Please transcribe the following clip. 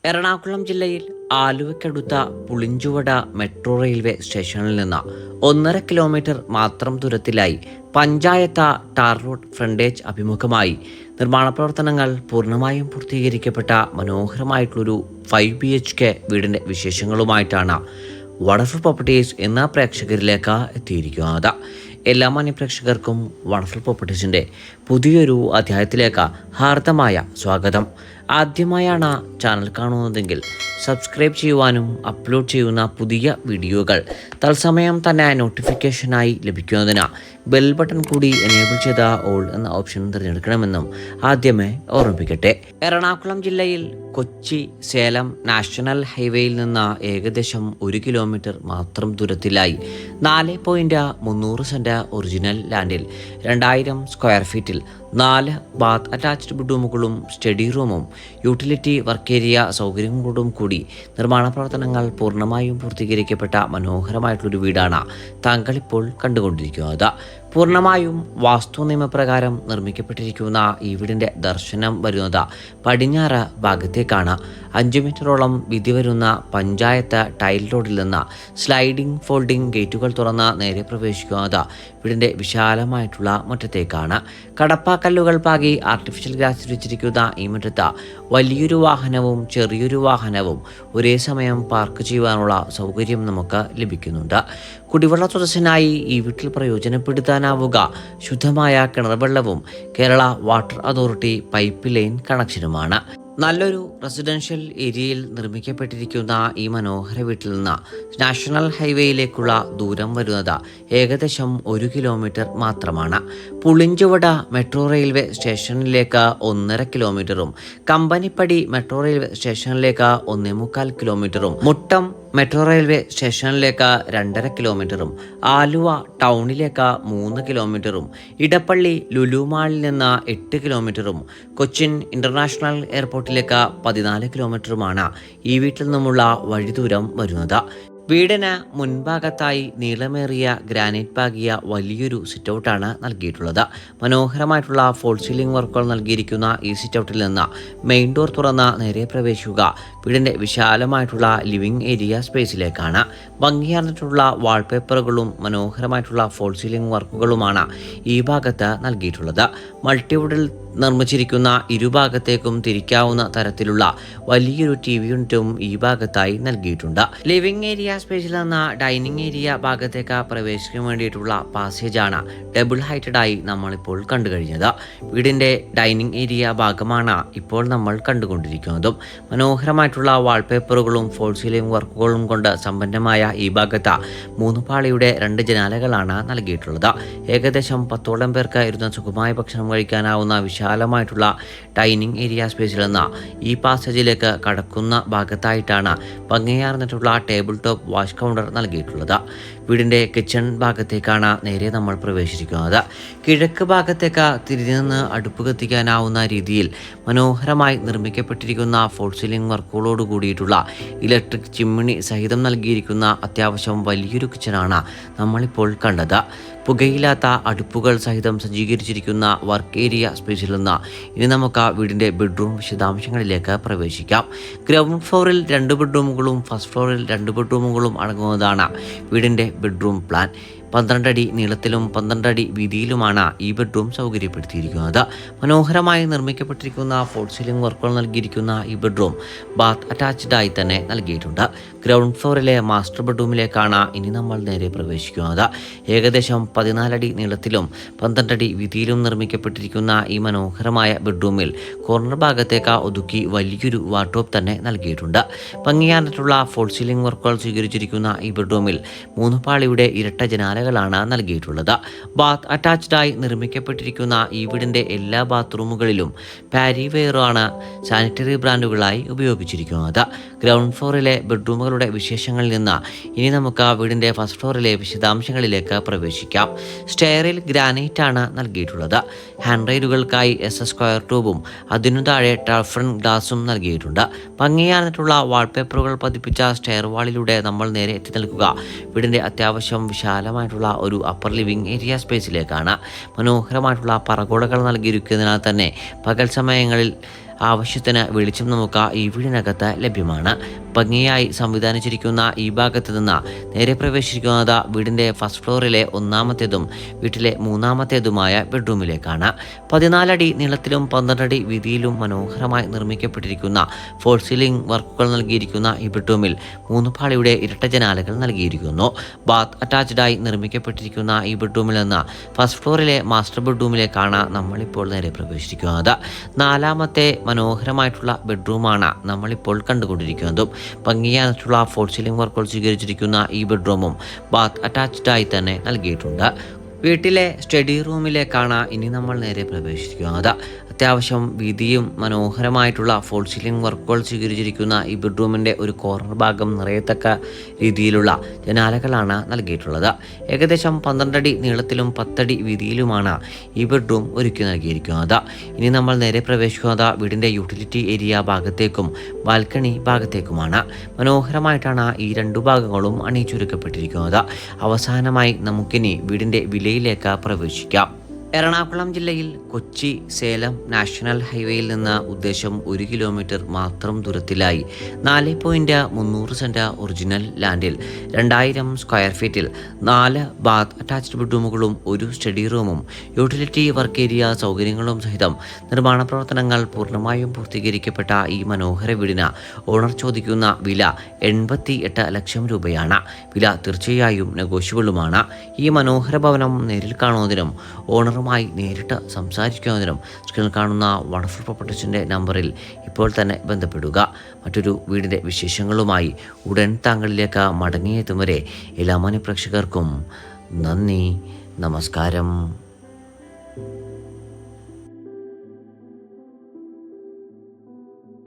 എറണാകുളം ജില്ലയിൽ ആലുവയ്ക്കടുത്ത പുളിഞ്ചുവട metro railway സ്റ്റേഷനിൽ നിന്ന് 1.5 കിലോമീറ്റർ മാത്രം ദൂരത്തിലായി പഞ്ചായത്ത് ടാർ റോഡ് ഫ്രണ്ടേജ് അഭിമുഖമായി നിർമ്മാണ പ്രവർത്തനങ്ങൾ പൂർണ്ണമായും പൂർത്തീകരിക്കപ്പെട്ട മനോഹരമായിട്ടുള്ളൊരു 5 BHK വീടിൻ്റെ വിശേഷങ്ങളുമായിട്ടാണ് വണ്ടർഫുൾ പ്രോപ്പർട്ടീസ് എന്ന പ്രേക്ഷകരിലേക്ക് എത്തിയിരിക്കുന്നത്. എല്ലാ മാന്യപ്രേക്ഷകർക്കും വണ്ടർഫുൾ പ്രോപ്പർട്ടീസിൻ്റെ പുതിയൊരു അധ്യായത്തിലേക്ക് ഹാർദമായ സ്വാഗതം. ആദ്യമായാണ് ചാനൽ കാണുന്നതെങ്കിൽ സബ്സ്ക്രൈബ് ചെയ്യുവാനും അപ്ലോഡ് ചെയ്യുന്ന പുതിയ വീഡിയോകൾ തത്സമയം തന്നെ നോട്ടിഫിക്കേഷനായി ലഭിക്കുന്നതിന് ബെൽ ബട്ടൺ കൂടി എനേബിൾ ചെയ്ത ഓൾ എന്ന ഓപ്ഷൻ തിരഞ്ഞെടുക്കണമെന്നും ആദ്യമേ ഓർമ്മിപ്പിക്കട്ടെ. എറണാകുളം ജില്ലയിൽ കൊച്ചി സേലം നാഷണൽ ഹൈവേയിൽ നിന്ന് ഏകദേശം 1 കിലോമീറ്റർ മാത്രം ദൂരത്തിലായി 4.3 സെന്റ് ഒറിജിനൽ ലാൻഡിൽ 2000 സ്ക്വയർ ഫീറ്റിൽ 4 ബാത്ത് അറ്റാച്ച്ഡ് ബെഡ്റൂമുകളും സ്റ്റഡി റൂമും യൂട്ടിലിറ്റി വർക്ക് ഏരിയ സൗകര്യങ്ങളോടും കൂടി നിർമ്മാണ പ്രവർത്തനങ്ങൾ പൂർണ്ണമായും പൂർത്തീകരിക്കപ്പെട്ട മനോഹരമായിട്ടുള്ളൊരു വീടാണ് താങ്കളിപ്പോൾ കണ്ടുകൊണ്ടിരിക്കുന്നത്. പൂർണ്ണമായും വാസ്തു നിയമപ്രകാരം നിർമ്മിക്കപ്പെട്ടിരിക്കുന്ന ഈ വീടിൻ്റെ ദർശനം വരുന്നത് പടിഞ്ഞാറ് ഭാഗത്തേക്കാണ്. 5 മീറ്ററോളം വീതി വരുന്ന പഞ്ചായത്ത് ടൈൽ റോഡിൽ നിന്ന് സ്ലൈഡിംഗ് ഫോൾഡിംഗ് ഗേറ്റുകൾ തുറന്ന് നേരെ പ്രവേശിക്കുന്നത് വീടിൻ്റെ വിശാലമായിട്ടുള്ള മുറ്റത്തേക്കാണ്. കടപ്പാക്കല്ലുകൾ പാകി ആർട്ടിഫിഷ്യൽ ഗ്രാസ് വെച്ചിരിക്കുന്ന ഈ മുറ്റത്ത് വലിയൊരു വാഹനവും ചെറിയൊരു വാഹനവും ഒരേ സമയം പാർക്ക് ചെയ്യുവാനുള്ള സൗകര്യം നമുക്ക് ലഭിക്കുന്നുണ്ട്. കുടിവെള്ള സ്രോതസ്സിനായി ഈ വീട്ടിൽ പ്രയോജനപ്പെടുത്താനാവുക ശുദ്ധമായ കിണർവെള്ളവും Kerala water authority pipe line കണക്ഷനുമാണ്. നല്ലൊരു റെസിഡൻഷ്യൽ ഏരിയയിൽ നിർമ്മിക്കപ്പെട്ടിരിക്കുന്ന ഈ മനോഹര വീട്ടിൽ നിന്ന് നാഷണൽ ഹൈവേയിലേക്കുള്ള ദൂരം വരുന്നത് ഏകദേശം 1 കിലോമീറ്റർ മാത്രമാണ്. പുളിഞ്ചുവട മെട്രോ റെയിൽവേ സ്റ്റേഷനിലേക്ക് 1.5 കിലോമീറ്ററും കമ്പനിപ്പടി മെട്രോ റെയിൽവേ സ്റ്റേഷനിലേക്ക് 1.25 കിലോമീറ്ററും മുട്ടം മെട്രോ റെയിൽവേ സ്റ്റേഷനിലേക്ക് 2.5 കിലോമീറ്ററും ആലുവ ടൗണിലേക്ക് 3 കിലോമീറ്ററും ഇടപ്പള്ളി ലുലു മാളിൽ നിന്ന് 8 കിലോമീറ്ററും കൊച്ചിൻ ഇന്റർനാഷണൽ എയർപോർട്ടിലേക്ക് 14 കിലോമീറ്ററുമാണ് ഈ വീട്ടിൽ നിന്നുമുള്ള വഴിദൂരം വരുന്നത്. വീടിന് മുൻഭാഗത്തായി നീളമേറിയ ഗ്രാനൈറ്റ് പാകിയ വലിയൊരു സിറ്റൗട്ടാണ് നൽകിയിട്ടുള്ളത്. മനോഹരമായിട്ടുള്ള ഫോൾ സീലിംഗ് വർക്കുകൾ നൽകിയിരിക്കുന്ന ഈ സിറ്റൗട്ടിൽ നിന്ന് മെയിൻ ഡോർ തുറന്ന് നേരെ പ്രവേശിക്കുക വീടിൻ്റെ വിശാലമായിട്ടുള്ള ലിവിംഗ് ഏരിയ സ്പേസിലേക്കാണ്. ഭംഗിയാർന്നിട്ടുള്ള വാൾപേപ്പറുകളും മനോഹരമായിട്ടുള്ള ഫോൾ സീലിംഗ് വർക്കുകളുമാണ് ഈ ഭാഗത്ത് നൽകിയിട്ടുള്ളത്. മൾട്ടിവുഡിൽ നിർമ്മിച്ചിരിക്കുന്ന ഇരുഭാഗത്തേക്കും തിരിക്കാവുന്ന തരത്തിലുള്ള വലിയൊരു TV യൂണിറ്റും ഈ ഭാഗത്തായി നൽകിയിട്ടുണ്ട്. ലിവിംഗ് ഏരിയ സ്പേസിൽ നിന്ന് ഡൈനിങ് ഏരിയ ഭാഗത്തേക്ക് പ്രവേശിക്കാൻ വേണ്ടിയിട്ടുള്ള പാസേജാണ് ഡബിൾ ഹൈറ്റഡായി നമ്മളിപ്പോൾ കണ്ടു കഴിഞ്ഞത്. വീടിൻ്റെ ഡൈനിങ് ഏരിയ ഭാഗമാണ് ഇപ്പോൾ നമ്മൾ കണ്ടുകൊണ്ടിരിക്കുന്നതും. മനോഹരമായിട്ടുള്ള വാൾപേപ്പറുകളും ഫോൾ സീലിംഗ് വർക്കുകളും കൊണ്ട് സമ്പന്നമായ ഈ ഭാഗത്ത് 3 പാളിയുടെ 2 ജനാലകളാണ് നൽകിയിട്ടുള്ളത്. ഏകദേശം 10ഓളം പേർക്ക് ഇരുന്ന് സുഖമായ ഭക്ഷണം കഴിക്കാനാവുന്ന വിശാലമായിട്ടുള്ള ഡൈനിങ് ഏരിയ സ്പേസിൽ നിന്ന് ഈ പാസേജിലേക്ക് കടക്കുന്ന ഭാഗത്തായിട്ടാണ് ഭംഗിയാർന്നിട്ടുള്ള ടേബിൾ ടോപ്പ് വാഷ് കൗണ്ടർ നൽകിയിട്ടുള്ളത്. വീടിൻ്റെ കിച്ചൺ ഭാഗത്തേക്കാണ് നേരെ നമ്മൾ പ്രവേശിക്കുന്നത്. കിഴക്ക് ഭാഗത്തേക്ക് തിരിഞ്ഞു നിന്ന് അടുപ്പ് കത്തിക്കാനാവുന്ന രീതിയിൽ മനോഹരമായി നിർമ്മിക്കപ്പെട്ടിരിക്കുന്ന ഫോൾ സീലിംഗ് വർക്കുകളോട് കൂടിയിട്ടുള്ള ഇലക്ട്രിക് ചിമ്മിണി സഹിതം നൽകിയിരിക്കുന്ന അത്യാവശ്യം വലിയൊരു കിച്ചണാണ് നമ്മളിപ്പോൾ കണ്ടത്. പുകയില്ലാത്ത അടുപ്പുകൾ സഹിതം സജ്ജീകരിച്ചിരിക്കുന്ന വർക്ക് ഏരിയ സ്പേസിൽ നിന്ന് ഇനി നമുക്ക് വീടിൻ്റെ ബെഡ്റൂം വിശദാംശങ്ങളിലേക്ക് പ്രവേശിക്കാം. ഗ്രൗണ്ട് ഫ്ലോറിൽ 2 ബെഡ്റൂമുകളും ഫസ്റ്റ് ഫ്ലോറിൽ 2 ബെഡ്റൂമുകളും അടങ്ങുന്നതാണ് വീടിൻ്റെ ബെഡ്റൂം പ്ലാൻ. 12 അടി നീളത്തിലും 12 അടി വീതിയിലുമാണ് ഈ ബെഡ്റൂം സൗകര്യപ്പെടുത്തിയിരിക്കുന്നത്. മനോഹരമായി നിർമ്മിക്കപ്പെട്ടിരിക്കുന്ന ഫോൾ സീലിംഗ് വർക്കുകൾ നൽകിയിരിക്കുന്ന ഈ ബെഡ്റൂം ബാത്ത് അറ്റാച്ച്ഡായി തന്നെ നൽകിയിട്ടുണ്ട്. ഗ്രൗണ്ട് ഫ്ലോറിലെ മാസ്റ്റർ ബെഡ്റൂമിലേക്കാണ് ഇനി നമ്മൾ നേരെ പ്രവേശിക്കുന്നത്. ഏകദേശം 14 അടി നീളത്തിലും 12 അടി വീതിയിലും നിർമ്മിക്കപ്പെട്ടിരിക്കുന്ന ഈ മനോഹരമായ ബെഡ്റൂമിൽ കോർണർ ഭാഗത്തേക്ക് ഒതുക്കി വലിയൊരു വാർഡ്രോബ് തന്നെ നൽകിയിട്ടുണ്ട്. ഭംഗിയാർന്നിട്ടുള്ള ഫോൾ സീലിംഗ് വർക്കുകൾ സ്വീകരിച്ചിരിക്കുന്ന ഈ ബെഡ്റൂമിൽ 3 പാളിയുടെ ഇരട്ട ജനാലകളാണ് നൽകിയിട്ടുള്ളത്. ബാത്ത് അറ്റാച്ച്ഡായി നിർമ്മിക്കപ്പെട്ടിരിക്കുന്ന ഈ വീടിൻ്റെ എല്ലാ ബാത്റൂമുകളിലും പാരിവെയറാണ് സാനിറ്ററി ബ്രാൻഡുകളായി ഉപയോഗിച്ചിരിക്കുന്നത്. ഗ്രൗണ്ട് ഫ്ലോറിലെ ബെഡ്റൂമുകളുടെ വിശേഷങ്ങളിൽ നിന്ന് ഇനി നമുക്ക് വീടിൻ്റെ ഫസ്റ്റ് ഫ്ലോറിലെ വിശദാംശങ്ങളിലേക്ക് പ്രവേശിക്കാം. സ്റ്റെയറിൽ ഗ്രാനൈറ്റ് ആണ് നൽകിയിട്ടുള്ളത്. ഹാൻഡ് റെയിലുകൾക്കായി SS സ്ക്വയർ ട്യൂബും അതിനു താഴെ ടഫൺ ഗ്ലാസും നൽകിയിട്ടുണ്ട്. ഭംഗിയാർന്നിട്ടുള്ള വാൾപേപ്പറുകൾ പതിപ്പിച്ച സ്റ്റെയർ വാളിലൂടെ നമ്മൾ നേരെ എത്തി നിൽക്കുക വീടിൻ്റെ അത്യാവശ്യം വിശാലമായിട്ടുള്ള ഒരു അപ്പർ ലിവിംഗ് ഏരിയ സ്പേസിലേക്കാണ്. മനോഹരമായിട്ടുള്ള പറകോടകൾ നൽകിയിരിക്കുന്നതിനാൽ തന്നെ പകൽ സമയങ്ങളിൽ ആവശ്യത്തിന് വെളിച്ചം നമുക്ക് ഈ വീടിനകത്ത് ലഭ്യമാണ്. ഭംഗിയായി സംവിധാനിച്ചിരിക്കുന്ന ഈ ഭാഗത്ത് നിന്ന് നേരെ പ്രവേശിക്കുന്നത് വീടിൻ്റെ ഫസ്റ്റ് ഫ്ലോറിലെ ഒന്നാമത്തേതും വീട്ടിലെ മൂന്നാമത്തേതുമായ ബെഡ്റൂമിലേക്കാണ്. 14 അടി നീളത്തിലും 12 അടി വീതിയിലും മനോഹരമായി നിർമ്മിക്കപ്പെട്ടിരിക്കുന്ന ഫോൾ സീലിംഗ് വർക്കുകൾ നൽകിയിരിക്കുന്ന ഈ ബെഡ്റൂമിൽ 3 പാളിയുടെ ഇരട്ട ജനാലകൾ നൽകിയിരിക്കുന്നു. ബാത്ത് അറ്റാച്ച്ഡായി നിർമ്മിക്കപ്പെട്ടിരിക്കുന്ന ഈ ബെഡ്റൂമിൽ നിന്ന് ഫസ്റ്റ് ഫ്ലോറിലെ മാസ്റ്റർ ബെഡ്റൂമിലേക്കാണ് നമ്മളിപ്പോൾ നേരെ പ്രവേശിക്കുന്നത്. 4ാമത്തെ മനോഹരമായിട്ടുള്ള ബെഡ്റൂമാണ് നമ്മളിപ്പോൾ കണ്ടുകൊണ്ടിരിക്കുന്നതും. ഭംഗിയായിട്ടുള്ള ഫോൾ സീലിംഗ് വർക്കുകൾ സ്വീകരിച്ചിരിക്കുന്ന ഈ ബെഡ്റൂമും ബാത്ത് അറ്റാച്ച്ഡായി തന്നെ നൽകിയിട്ടുണ്ട്. വീട്ടിലെ സ്റ്റഡി റൂമിലേക്കാണ് ഇനി നമ്മൾ നേരെ പ്രവേശിക്കുന്നത്. അത്യാവശ്യം വീതിയും മനോഹരമായിട്ടുള്ള ഫോൾ സീലിംഗ് വർക്കുകൾ സ്വീകരിച്ചിരിക്കുന്ന ഈ ബെഡ്റൂമിൻ്റെ ഒരു കോർണർ ഭാഗം നിറയത്തക്ക രീതിയിലുള്ള ജനാലകളാണ് നൽകിയിട്ടുള്ളത്. ഏകദേശം 12 അടി നീളത്തിലും 10 അടി വീതിയിലുമാണ് ഈ ബെഡ്റൂം ഒരുക്കി നൽകിയിരിക്കുന്നത്. ഇനി നമ്മൾ നേരെ പ്രവേശിക്കുന്നത് വീടിൻ്റെ യൂട്ടിലിറ്റി ഏരിയ ഭാഗത്തേക്കും ബാൽക്കണി ഭാഗത്തേക്കുമാണ്. മനോഹരമായിട്ടാണ് ഈ 2 ഭാഗങ്ങളും അണിയിച്ചൊരുക്കപ്പെട്ടിരിക്കുന്നത്. അവസാനമായി നമുക്കിനി വീടിൻ്റെ വിലയിലേക്ക് പ്രവേശിക്കാം. എറണാകുളം ജില്ലയിൽ കൊച്ചി സേലം നാഷണൽ ഹൈവേയിൽ നിന്ന് ഉദ്ദേശം 1 കിലോമീറ്റർ മാത്രം ദൂരത്തിലായി 4.3 സെന്റ് ഒറിജിനൽ ലാൻഡിൽ 2000 സ്ക്വയർ ഫീറ്റിൽ 4 ബാത്ത് അറ്റാച്ച്ഡ് ബെഡ്റൂമുകളും 1 സ്റ്റഡി റൂമും യൂട്ടിലിറ്റി വർക്ക് ഏരിയ സൗകര്യങ്ങളും സഹിതം നിർമ്മാണ പ്രവർത്തനങ്ങൾ പൂർണ്ണമായും പൂർത്തീകരിക്കപ്പെട്ട ഈ മനോഹര വീടിന് ഓണർ ചോദിക്കുന്ന വില 88 ലക്ഷം രൂപയാണ്. വില തീർച്ചയായും നെഗോഷ്യബിളുമാണ്. ഈ മനോഹര ഭവനം നേരിൽ കാണുന്നതിനും ഓണർ നേരിട്ട് സംസാരിക്കുന്നതിനും സ്ക്രീനിൽ കാണുന്ന വണ്ടർഫുൾ പ്രോപ്പർട്ടീസിൻ്റെ നമ്പറിൽ ഇപ്പോൾ തന്നെ ബന്ധപ്പെടുക. മറ്റൊരു വീടിൻ്റെ വിശേഷങ്ങളുമായി ഉടൻ താങ്കളിലേക്ക് മടങ്ങിയെത്തും വരെ എല്ലാ മാന്യ പ്രേക്ഷകർക്കും നന്ദി, നമസ്കാരം.